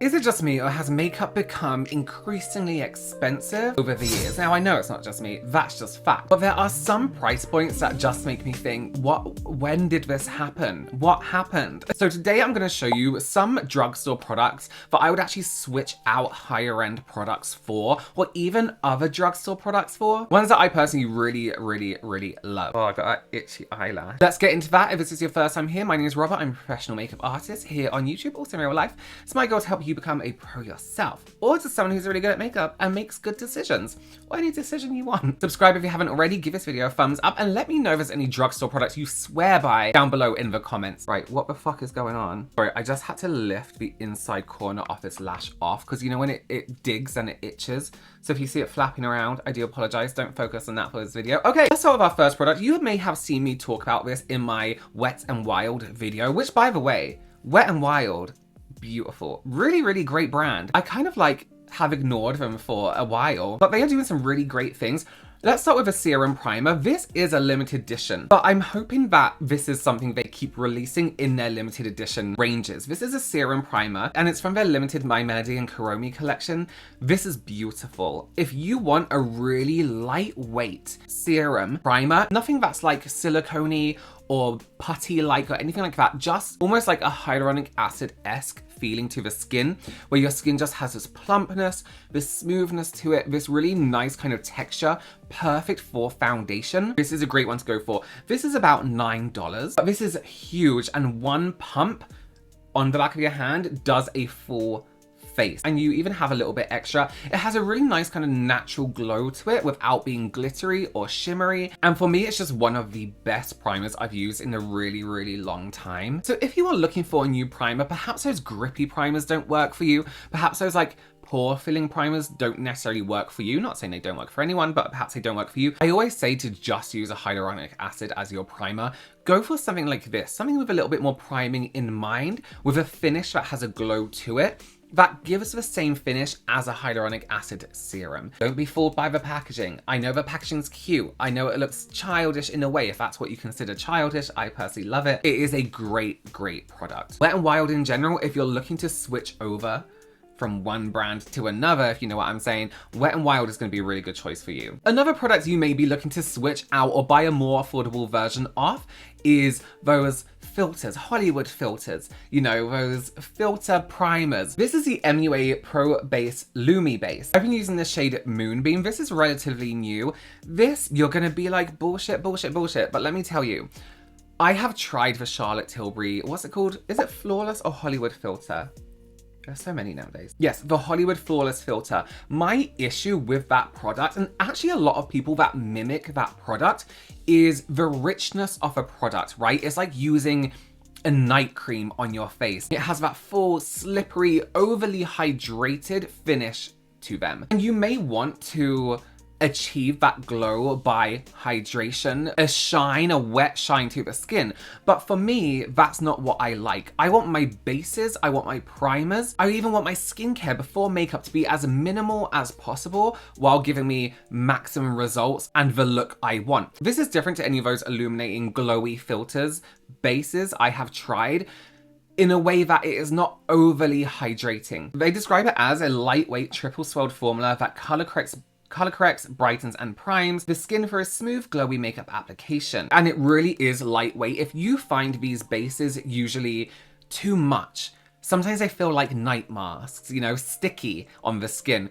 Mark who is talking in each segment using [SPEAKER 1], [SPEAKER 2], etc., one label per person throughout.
[SPEAKER 1] Is it just me, or has makeup become increasingly expensive over the years? Now, I know it's not just me, that's just fact. But there are some price points that just make me think, when did this happen? What happened? So today I'm gonna show you some drugstore products that I would actually switch out higher end products for, or even other drugstore products for. Ones that I personally really love. Oh, I got that itchy eyelash. Let's get into that. If this is your first time here, my name is Robert. I'm a professional makeup artist here on YouTube, also in real life. It's my goal to help you become a pro yourself, or just someone who's really good at makeup and makes good decisions, or any decision you want. Subscribe if you haven't already, give this video a thumbs up, and let me know if there's any drugstore products you swear by down below in the comments. Right, what the fuck is going on? Sorry, I just had to lift the inside corner of this lash off, because you know when it digs and it itches? So if you see it flapping around, I do apologize. Don't focus on that for this video. Okay, let's start with our first product. You may have seen me talk about this in my Wet n Wild video, which, by the way, Wet n Wild, beautiful, really great brand. I kind of like have ignored them for a while, but they are doing some really great things. Let's start with a serum primer. This is a limited edition, but I'm hoping that this is something they keep releasing in their limited edition ranges. This is a serum primer, and it's from their limited My Melody and Kuromi collection. This is beautiful. If you want a really lightweight serum primer, nothing that's like silicone-y or putty-like or anything like that, just almost like a hyaluronic acid-esque feeling to the skin, where your skin just has this plumpness, this smoothness to it, this really nice kind of texture, perfect for foundation. This is a great one to go for. This is about $9, but this is huge, and one pump on the back of your hand does a full face, and you even have a little bit extra. It has a really nice kind of natural glow to it without being glittery or shimmery, and for me it's just one of the best primers I've used in a really long time. So if you are looking for a new primer, perhaps those grippy primers don't work for you, perhaps those like pore filling primers don't necessarily work for you. Not saying they don't work for anyone, but perhaps they don't work for you. I always say to just use a hyaluronic acid as your primer. Go for something like this, something with a little bit more priming in mind, with a finish that has a glow to it, that gives the same finish as a hyaluronic acid serum. Don't be fooled by the packaging. I know the packaging's cute. I know it looks childish in a way, if that's what you consider childish. I personally love it. It is a great product. Wet n Wild in general, if you're looking to switch over from one brand to another, if you know what I'm saying, Wet n Wild is going to be a really good choice for you. Another product you may be looking to switch out or buy a more affordable version of is those filters, Hollywood filters, you know, those filter primers. This is the MUA Pro Base Lumi Base. I've been using the shade Moonbeam. This is relatively new. This, you're gonna be like, bullshit, but let me tell you, I have tried the Charlotte Tilbury, what's it called? Is it Flawless or Hollywood filter? There's so many nowadays. Yes, the Hollywood Flawless filter. My issue with that product, and actually a lot of people that mimic that product, is the richness of a product, right? It's like using a night cream on your face. It has that full, slippery, overly hydrated finish to them. And you may want to achieve that glow by hydration, a shine, a wet shine to the skin. But for me, that's not what I like. I want my bases, I want my primers, I even want my skincare before makeup to be as minimal as possible while giving me maximum results and the look I want. This is different to any of those illuminating glowy filters, bases I have tried, in a way that it is not overly hydrating. They describe it as a lightweight triple swelled formula that color corrects, brightens, and primes the skin for a smooth, glowy makeup application. And it really is lightweight. If you find these bases usually too much, sometimes they feel like night masks, you know, sticky on the skin.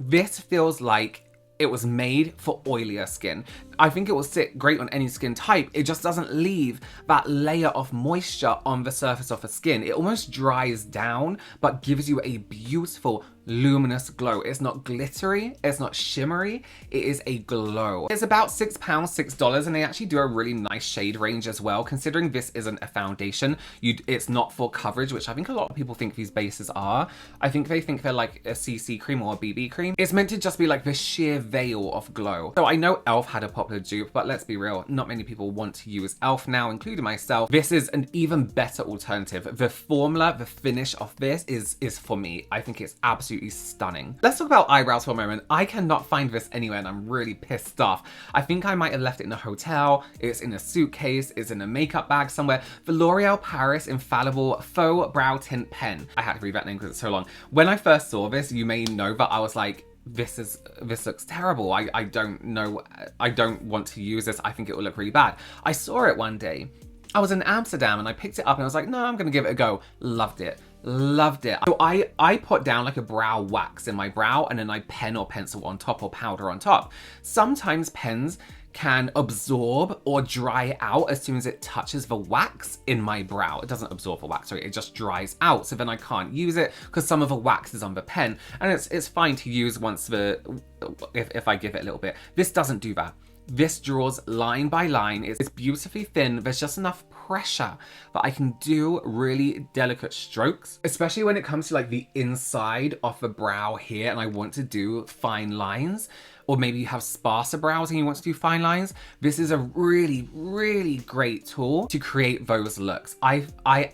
[SPEAKER 1] This feels like it was made for oilier skin. I think it will sit great on any skin type. It just doesn't leave that layer of moisture on the surface of the skin. It almost dries down, but gives you a beautiful, luminous glow. It's not glittery, it's not shimmery, it is a glow. It's about £6, $6, and they actually do a really nice shade range as well, considering this isn't a foundation. It's not for coverage, which I think a lot of people think these bases are. I think they think they're like a CC cream or a BB cream. It's meant to just be like the sheer veil of glow. So I know e.l.f. had a popular dupe, but let's be real, not many people want to use e.l.f. now, including myself. This is an even better alternative. The formula, the finish of this is for me. I think it's absolutely absolutely stunning. Let's talk about eyebrows for a moment. I cannot find this anywhere and I'm really pissed off. I think I might have left it in a hotel, it's in a suitcase, it's in a makeup bag somewhere. The L'Oreal Paris Infallible Faux Brow Tint Pen. I had to read that name because it's so long. When I first saw this, you may know that I was like, this looks terrible. I don't know, I don't want to use this. I think it will look really bad. I saw it one day. I was in Amsterdam and I picked it up and I was like, no, I'm gonna give it a go. Loved it. Loved it. So I put down like a brow wax in my brow and then I pen or pencil on top or powder on top. Sometimes pens can absorb or dry out as soon as it touches the wax in my brow. It doesn't absorb the wax, sorry, it just dries out. So then I can't use it because some of the wax is on the pen, and it's fine to use once if I give it a little bit. This doesn't do that. This draws line by line. It's beautifully thin. There's just enough pressure that I can do really delicate strokes, especially when it comes to like the inside of the brow here and I want to do fine lines. Or maybe you have sparser brows and you want to do fine lines. This is a really, really great tool to create those looks. I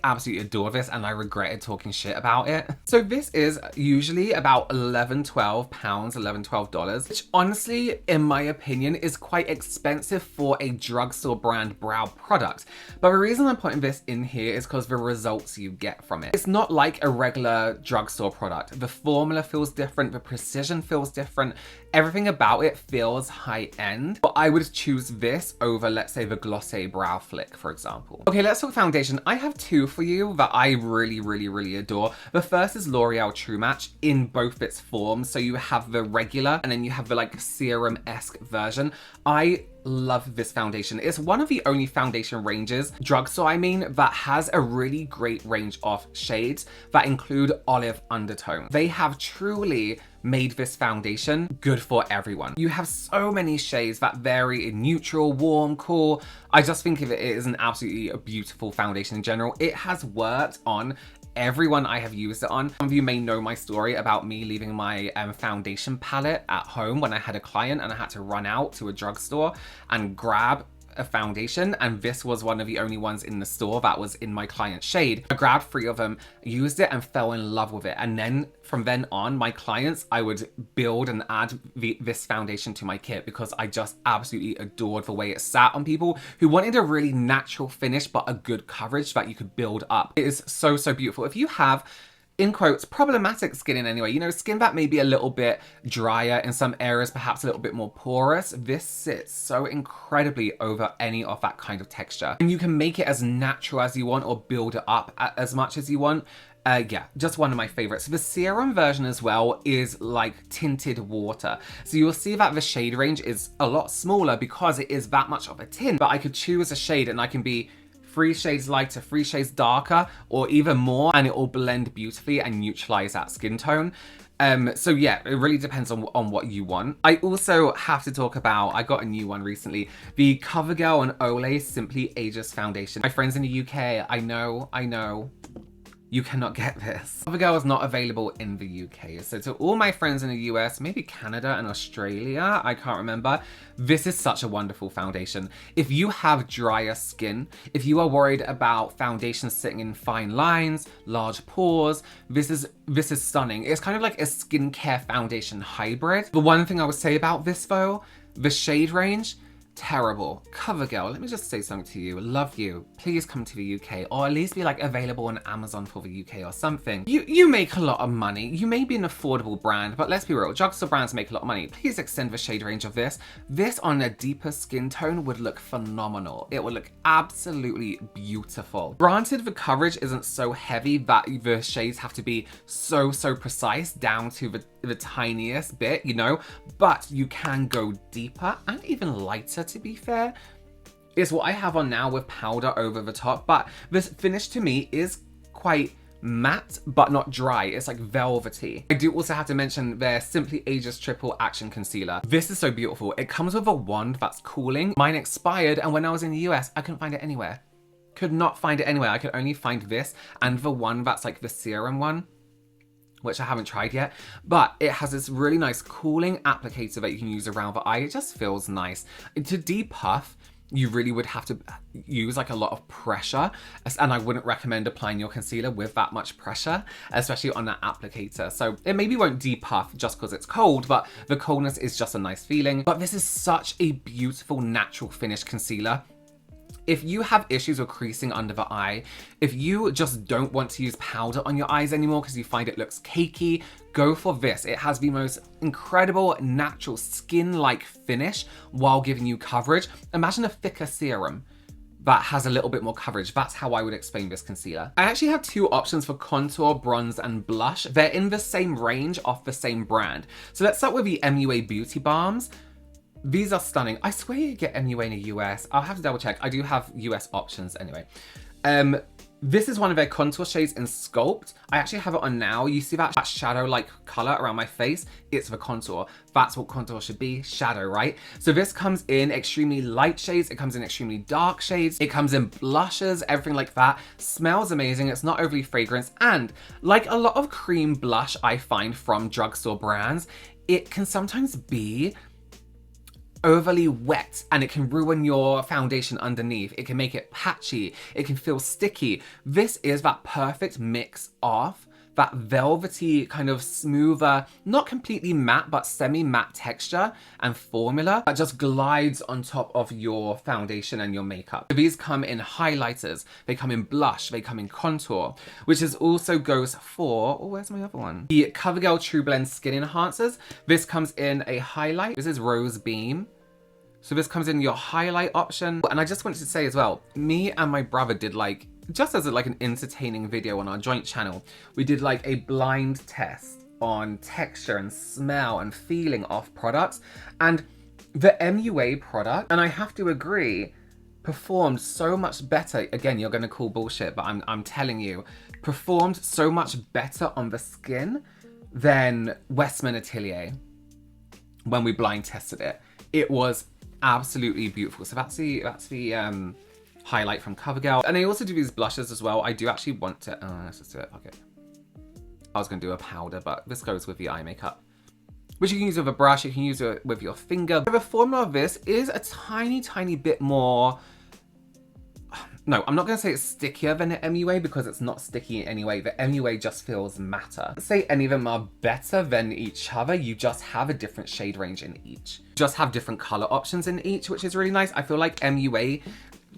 [SPEAKER 1] absolutely adore this and I regretted talking shit about it. So this is usually about £11, £12, $11, $12, which honestly, in my opinion, is quite expensive for a drugstore brand brow product. But the reason I'm putting this in here is because the results you get from it. It's not like a regular drugstore product. The formula feels different, the precision feels different. Everything about it feels high-end, but I would choose this over, let's say, the Glossier Brow Flick, for example. Okay, let's talk foundation. I have two for you that I really, really, really adore. The first is L'Oreal True Match in both its forms. So you have the regular and then you have the like serum-esque version. I love this foundation. It's one of the only foundation ranges, drugstore I mean, that has a really great range of shades that include olive undertone. They have truly made this foundation good for everyone. You have so many shades that vary in neutral, warm, cool. I just think of it as an absolutely beautiful foundation in general. It has worked on everyone I have used it on. Some of you may know my story about me leaving my foundation palette at home when I had a client and I had to run out to a drugstore and grab a foundation, and this was one of the only ones in the store that was in my client's shade. I grabbed 3 of them, used it and fell in love with it, and then from then on, my clients, I would build and add this foundation to my kit because I just absolutely adored the way it sat on people who wanted a really natural finish but a good coverage that you could build up. It is so, so beautiful. If you have, in quotes, problematic skin in any way, you know, skin that may be a little bit drier in some areas, perhaps a little bit more porous, this sits so incredibly over any of that kind of texture. And you can make it as natural as you want or build it up as much as you want. Yeah, just one of my favorites. The serum version as well is like tinted water. So you'll see that the shade range is a lot smaller because it is that much of a tint, but I could choose a shade and I can be 3 shades lighter, 3 shades darker, or even more, and it will blend beautifully and neutralize that skin tone. So yeah, it really depends on what you want. I also have to talk about, I got a new one recently, the COVERGIRL and OLAY Simply Ageless Foundation. My friends in the UK, I know, you cannot get this. COVERGIRL is not available in the UK. So to all my friends in the US, maybe Canada and Australia, I can't remember, this is such a wonderful foundation. If you have drier skin, if you are worried about foundations sitting in fine lines, large pores, this is stunning. It's kind of like a skincare foundation hybrid. The one thing I would say about this though, the shade range, terrible. COVERGIRL, let me just say something to you. Love you. Please come to the UK, or at least be like available on Amazon for the UK or something. You make a lot of money. You may be an affordable brand, but let's be real, drugstore brands make a lot of money. Please extend the shade range of this. This on a deeper skin tone would look phenomenal. It would look absolutely beautiful. Granted, the coverage isn't so heavy that the shades have to be so precise down to the tiniest bit, you know, but you can go deeper and even lighter, to be fair. It's what I have on now with powder over the top, but this finish to me is quite matte but not dry. It's like velvety. I do also have to mention their Simply Ageless Triple Action Concealer. This is so beautiful. It comes with a wand that's cooling. Mine expired, and when I was in the US, I couldn't find it anywhere. Could not find it anywhere. I could only find this and the one that's like the serum one, which I haven't tried yet, but it has this really nice cooling applicator that you can use around the eye. It just feels nice. To depuff, you really would have to use like a lot of pressure, and I wouldn't recommend applying your concealer with that much pressure, especially on that applicator. So it maybe won't depuff just because it's cold, but the coldness is just a nice feeling. But this is such a beautiful natural finish concealer. If you have issues with creasing under the eye, if you just don't want to use powder on your eyes anymore because you find it looks cakey, go for this. It has the most incredible natural skin-like finish while giving you coverage. Imagine a thicker serum that has a little bit more coverage. That's how I would explain this concealer. I actually have two options for contour, bronze, and blush. They're in the same range off the same brand. So let's start with the MUA Beauty Balms. These are stunning. I swear you get MUA in the US. I'll have to double check. I do have US options anyway. This is one of their contour shades in Sculpt. I actually have it on now. You see that shadow-like color around my face? It's the contour. That's what contour should be, shadow, right? So this comes in extremely light shades. It comes in extremely dark shades. It comes in blushes, everything like that. Smells amazing. It's not overly fragrant. And like a lot of cream blush I find from drugstore brands, it can sometimes be overly wet and it can ruin your foundation underneath. It can make it patchy. It can feel sticky. This is that perfect mix of that velvety kind of smoother, not completely matte, but semi-matte texture and formula that just glides on top of your foundation and your makeup. These come in highlighters, they come in blush, they come in contour, which is also goes for, oh, where's my other one? The CoverGirl True Blend Skin Enhancers. This comes in a highlight. This is Rose Beam. So this comes in your highlight option. And I just wanted to say as well, me and my brother did like, just as like an entertaining video on our joint channel, we did like a blind test on texture and smell and feeling of products. And the MUA product, and I have to agree, performed so much better. Again, you're gonna call bullshit, but I'm telling you, performed so much better on the skin than Westman Atelier when we blind tested it. It was absolutely beautiful. So that's the highlight from CoverGirl. And I also do these blushes as well. I do actually want to, let's just do it, okay. I was gonna do a powder, but this goes with the eye makeup, which you can use with a brush, you can use it with your finger. The formula of this is a tiny bit more, no, I'm not gonna say it's stickier than the MUA because it's not sticky in any way. The MUA just feels matter. I'd say any of them are better than each other. You just have a different shade range in each. Just have different color options in each, which is really nice. I feel like MUA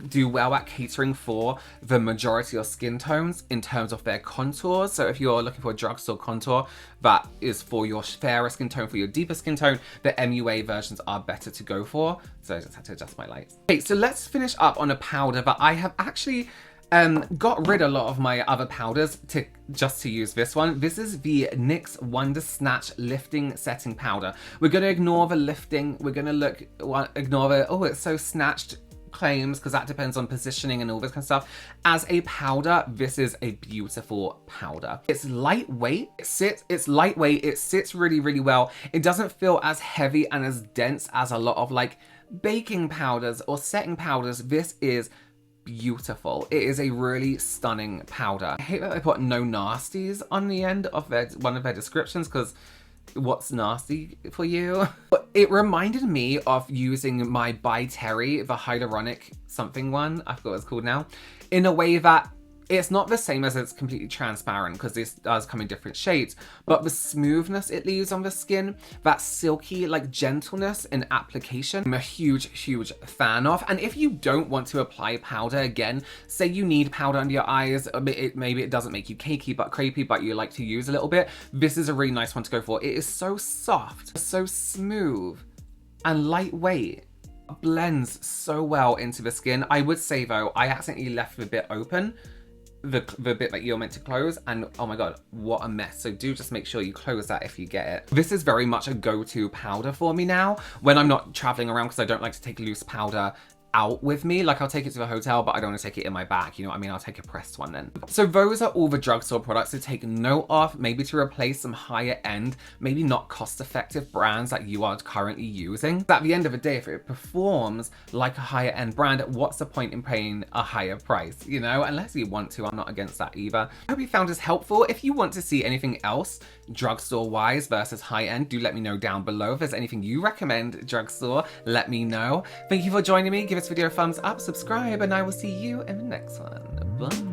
[SPEAKER 1] do well at catering for the majority of skin tones in terms of their contours. So if you're looking for a drugstore contour that is for your fairer skin tone, for your deeper skin tone, the MUA versions are better to go for. So I just had to adjust my lights. Okay, so let's finish up on a powder that I have actually got rid of a lot of my other powders just to use this one. This is the NYX Wonder Snatch Lifting Setting Powder. We're gonna ignore the lifting. We're gonna ignore the, oh, it's so snatched claims, because that depends on positioning and all this kind of stuff. As a powder, this is a beautiful powder. It's lightweight. It's lightweight. It sits really well. It doesn't feel as heavy and as dense as a lot of like baking powders or setting powders. This is beautiful. It is a really stunning powder. I hate that they put no nasties on the end of one of their descriptions, because what's nasty for you? But it reminded me of using my By Terry, the Hyaluronic something one, I forgot what it's called now, in a way that it's not the same as it's completely transparent, because this does come in different shades, but the smoothness it leaves on the skin, that silky like gentleness in application, I'm a huge fan of. And if you don't want to apply powder, again, say you need powder under your eyes, maybe it doesn't make you cakey but crepey, but you like to use a little bit, this is a really nice one to go for. It is so soft, so smooth and lightweight. Blends so well into the skin. I would say though, I accidentally left the bit open, the bit that you're meant to close, and oh my god, what a mess. So do just make sure you close that if you get it. This is very much a go-to powder for me now when I'm not traveling around, because I don't like to take loose powder out with me. Like, I'll take it to the hotel, but I don't want to take it in my bag, you know what I mean? I'll take a pressed one then. So those are all the drugstore products to take note of, maybe to replace some higher end, maybe not cost effective brands that you are currently using. At the end of the day, if it performs like a higher end brand, what's the point in paying a higher price, you know? Unless you want to, I'm not against that either. I hope you found this helpful. If you want to see anything else drugstore wise versus high end, do let me know down below. If there's anything you recommend drugstore, let me know. Thank you for joining me. Give us this video a thumbs up, subscribe, and I will see you in the next one. Bye.